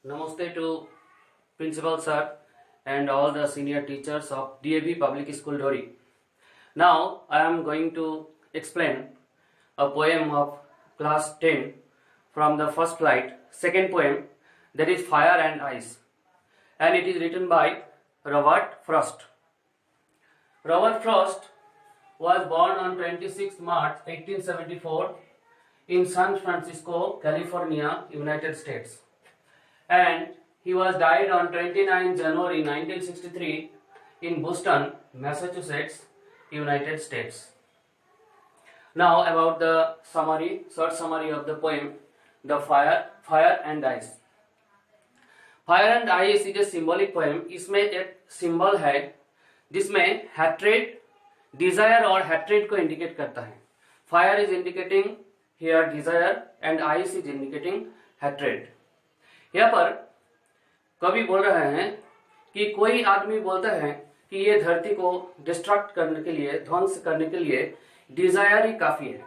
Namaste to Principal Sir and all the senior teachers of DAV Public School Dori. Now I am going to explain a poem of class 10 from the first flight, second poem, that is Fire and Ice, and it is written by Robert Frost. Robert Frost was born on 26 March 1874 in San Francisco, California, United States, and he was died on 29 January 1963 in Boston, Massachusetts, United States. Now about the short summary of the poem, the Fire and Ice. Fire and Ice is a symbolic poem. इसमें एक symbol है जिसमें hatred, desire और hatred को indicate करता है. Fire is indicating here desire and ice is indicating hatred. यहाँ पर कवि बोल रहे हैं कि कोई आदमी बोलता है कि ये धरती को डिस्ट्रक्ट करने के लिए, ध्वंस करने के लिए डिजायर ही काफी है,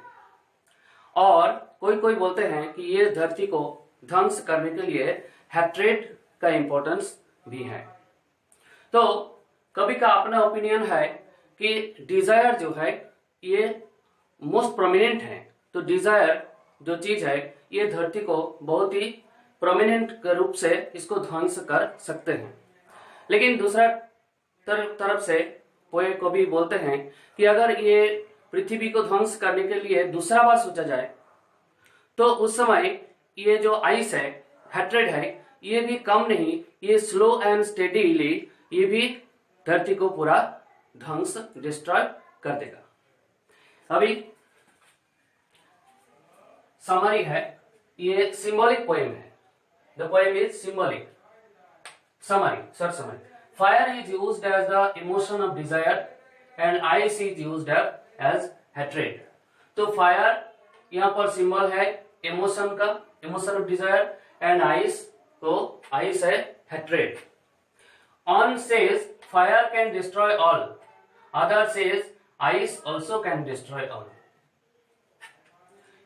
और कोई बोलते हैं कि ये धरती को ध्वंस करने के लिए हैट्रेड का इंपॉर्टेंस भी है. तो कवि का अपना ओपिनियन है कि डिजायर जो है ये मोस्ट प्रोमिनेंट है. तो डिजायर जो चीज है ये धरती को बहुत ही प्रोमिनेंट के रूप से इसको ध्वंस कर सकते हैं. लेकिन दूसरा तरफ से पोएट को भी बोलते हैं कि अगर ये पृथ्वी को ध्वंस करने के लिए दूसरा बार सोचा जाए तो उस समय ये जो आइस है, हैट्रेड है, ये भी कम नहीं, ये स्लो एंड स्टेडीली ये भी धरती को पूरा ध्वंस डिस्ट्रॉय कर देगा. अभी समरी है, ये सिंबॉलिक पोएम है. The poem is symbolic. Short summary. Fire is used as the emotion of desire and ice is used as hatred. तो fire यहाँ पर सिंबल है इमोशन का, emotion of desire, and ice तो ice है hatred. On says fire can destroy all. Other says ice also can destroy all.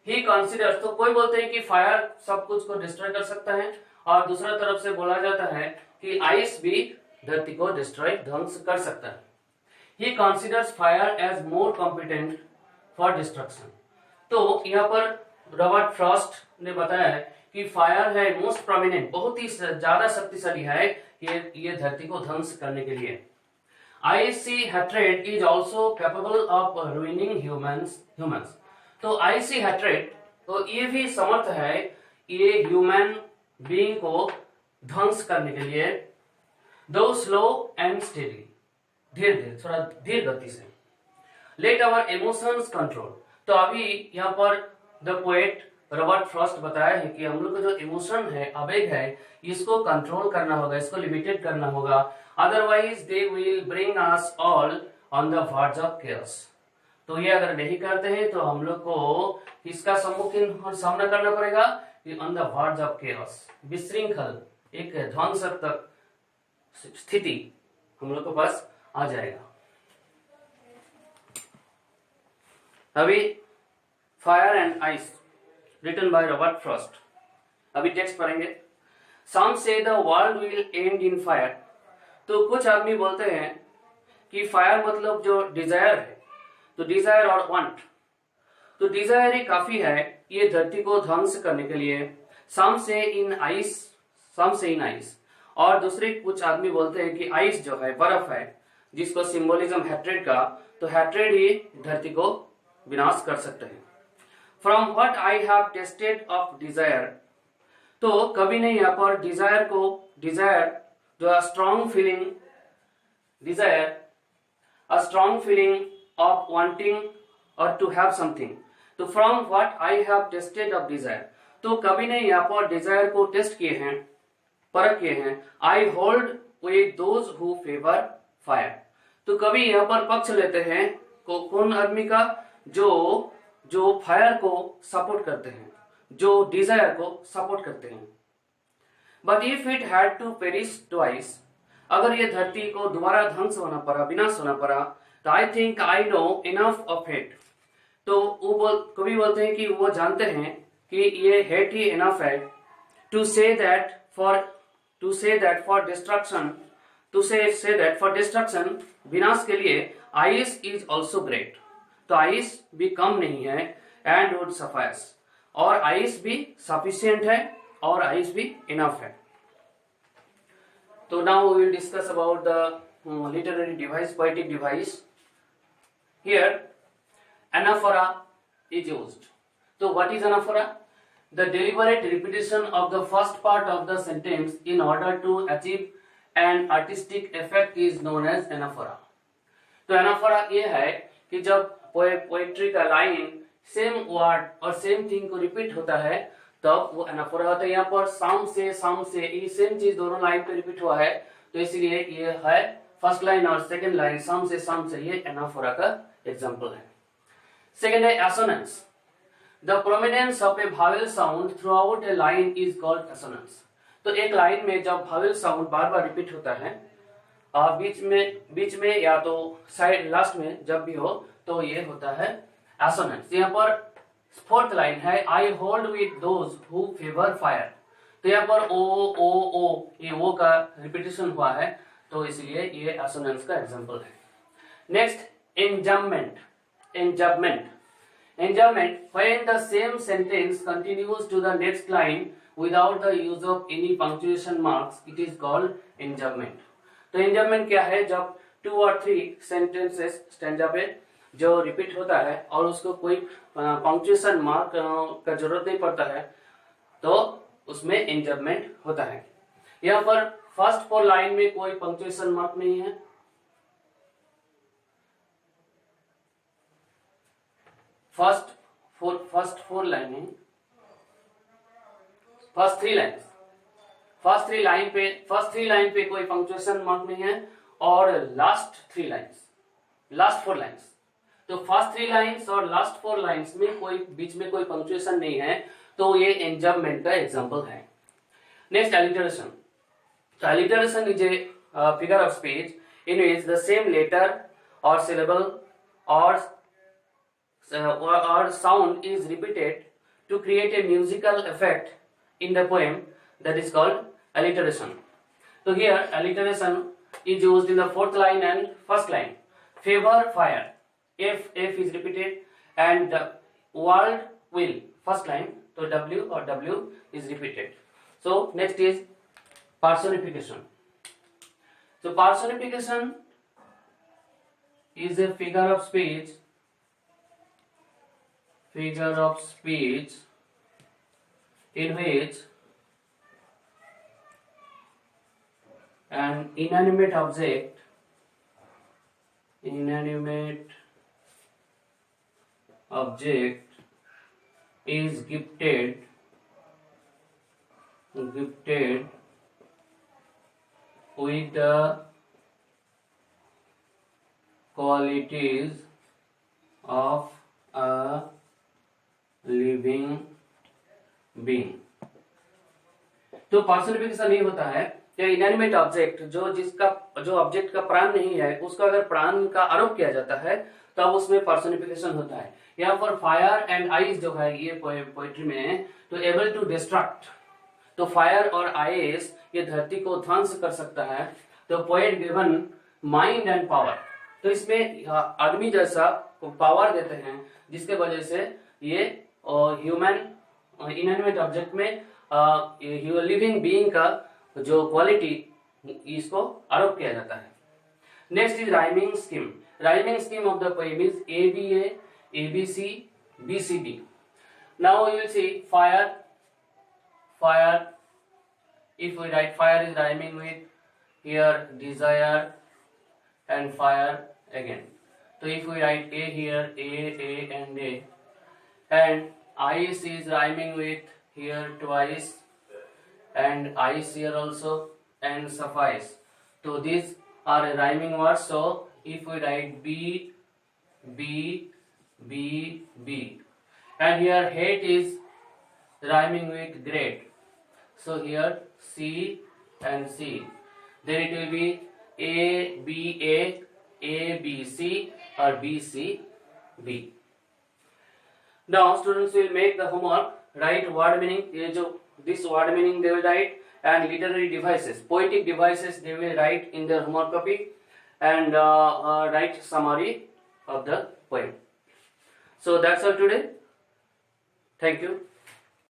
He consider, तो कोई बोलते हैं कि फायर सब कुछ को डिस्ट्रॉय कर सकता है, और दूसरा तरफ से बोला जाता है कि आइस भी धरती को डिस्ट्रॉय, ध्वंस कर सकता है. He considers fire as more competent for destruction. तो यहाँ पर रॉबर्ट फ्रॉस्ट ने बताया है कि फायर है मोस्ट प्रोमिनेंट, बहुत ही ज्यादा शक्तिशाली है ये धरती को ध्वंस करने के लिए. Icy hatred is also capable of ruining humans. तो आइसी हैट्रेड तो ये भी समर्थ है ये ह्यूमन बीइंग को ध्वंस करने के लिए, दो स्लो एंड स्टेडी, धीरे थोड़ा धीर गति से. Let our emotions control. तो अभी यहाँ पर द पोएट रॉबर्ट फ्रॉस्ट बताया है कि हम लोग का जो इमोशन है, आवेग है, इसको कंट्रोल करना होगा, इसको लिमिटेड करना होगा, otherwise they will bring us all on the verge of cares. तो ये अगर नहीं करते हैं तो हम लोग को इसका सामना करना पड़ेगा on the verge of cares, विशृंखल, एक ध्वंसात्मक स्थिति हम लोग के पास आ जाएगा. अभी fire and ice written by Robert Frost. अभी टेक्स्ट पढ़ेंगे. Some say the world will end in fire. तो कुछ आदमी बोलते हैं कि फायर मतलब जो डिजायर है, तो डिजायर और वांट, तो डिजायर ही काफी है ये धरती को ध्वंस करने के लिए. सम से इन आइस, और दूसरे कुछ आदमी बोलते हैं कि आइस जो है बर्फ है, जिसको सिंबोलिज्म हैट्रेड का, तो हैट्रेड ही धरती को विनाश कर सकते हैं. From what I have tested of desire. तो कभी नहीं यहाँ पर डिजायर जो strong feeling of wanting or to have something. तो from what I have tested of desire. तो कभी ने यहाँ पर डिजायर को टेस्ट किए हैं, परख किए हैं. I hold with those who favor fire. तो कभी यहाँ पर पक्ष लेते हैं कौन आदमी का, जो फायर को सपोर्ट करते हैं, जो डिजायर को सपोर्ट करते हैं. But if it had to perish twice, अगर ये धरती को दोबारा ध्वंस होना पड़ा, विनाश होना पड़ा, तो I think I know enough of hate. तो कभी बोलते हैं कि वो जानते हैं कि ये हेट ही इनफ है to say that for to say that for destruction, to say that for destruction, विनाश के लिए ice is also great. तो ice भी कम नहीं है and would suffice. और ice भी sufficient है और ice भी enough है. So now we will discuss about the literary device, poetic device. Here, anaphora is used. So what is anaphora? The deliberate repetition of the first part of the sentence in order to achieve an artistic effect is known as anaphora. तो anaphora ये है कि जब poetry का line same word और same thing को repeat होता है तब वो एनाफोरा होता है। यहाँ पर साम से ये सेम चीज दोनों लाइन पे रिपीट हुआ है, तो इसलिए ये है फर्स्ट लाइन और सेकंड लाइन साम से ये एनाफोरा का एग्जांपल है। सेकंड है assonance. The prominence of A Wavell sound through out A line is called assonance. तो एक लाइन में जब वावेल साउंड बार बार रिपीट होता है और बीच में या तो साइड लास्ट में जब भी हो तो ये होता है एसोनेंस। यहाँ पर फोर्थ लाइन है I hold with those who favour fire. तो यहाँ पर ओ ये ओ का रिपीटेशन हुआ है, तो इसलिए ये एसोनेंस का एग्जांपल है। Next enjambment. When the same sentence continues to the next line without the use of any punctuation marks, it is called enjambment. तो एंजम्पमेंट क्या है? जब 2 और 3 सेंटेंसेस स्टैंजा पे जो रिपीट होता है और उसको कोई पंक्चुएशन मार्क का जरूरत नहीं पड़ता है तो उसमें एंजम्पमेंट होता है। यहाँ पर फर्स्ट 4 लाइन में कोई पंक्चुएशन मार्क नहीं है। फर्स्ट 4 लाइन है, फर्स्ट 3 लाइन पे कोई पंक्चुएशन मार्क नहीं है और लास्ट 4 लाइन्स तो फर्स्ट 3 लाइन्स और लास्ट 4 लाइन्स में कोई बीच में कोई पंक्चुएशन नहीं है, तो ये एंजम्पमेंट का एग्जांपल है। Next alliteration. तो alliteration is a figure of speech in which the same letter और सिलेबल और sound is repeated to create a musical effect in the poem, that is called alliteration. So here alliteration is used in the 4th line and 1st line. Favor fire, F is repeated, and world will, 1st line, so W or W is repeated. So next is personification. So personification is a figure of speech in which an inanimate object is gifted with the qualities of a living being. तो personification ये होता है कि inanimate object जो object का प्राण नहीं है उसका अगर प्राण का आरोप किया जाता है तब उसमें पर्सनिफिकेशन होता है। यहाँ पर फायर एंड आइस जो है ये पोएट्री में है, तो एबल टू डिस्ट्रक्ट, तो फायर और आइस ये धरती को ध्वंस कर सकता है। तो poet given mind and power, तो इसमें आदमी जैसा पावर देते हैं जिसके वजह से ये ह्यूमन इनएनिमेट ऑब्जेक्ट में लिविंग बीइंग का जो क्वालिटी इसको आरोप किया जाता है। Next is rhyming scheme of the poem is ABA, ABC, BCD. Now you will see fire. If we write fire is rhyming with here desire and fire again. So if we write A here, A and A, and ice is rhyming with here twice and ice here also and suffice. So these are rhyming words. So if we write B, and here hate is rhyming with great. So here C and C. Then it will be A, B, C or B, C, B. Now students will make the homework, write word meaning. This word meaning they will write, and literary devices, poetic devices they will write in their homework copy and write summary of the poem. So that's all today. Thank you.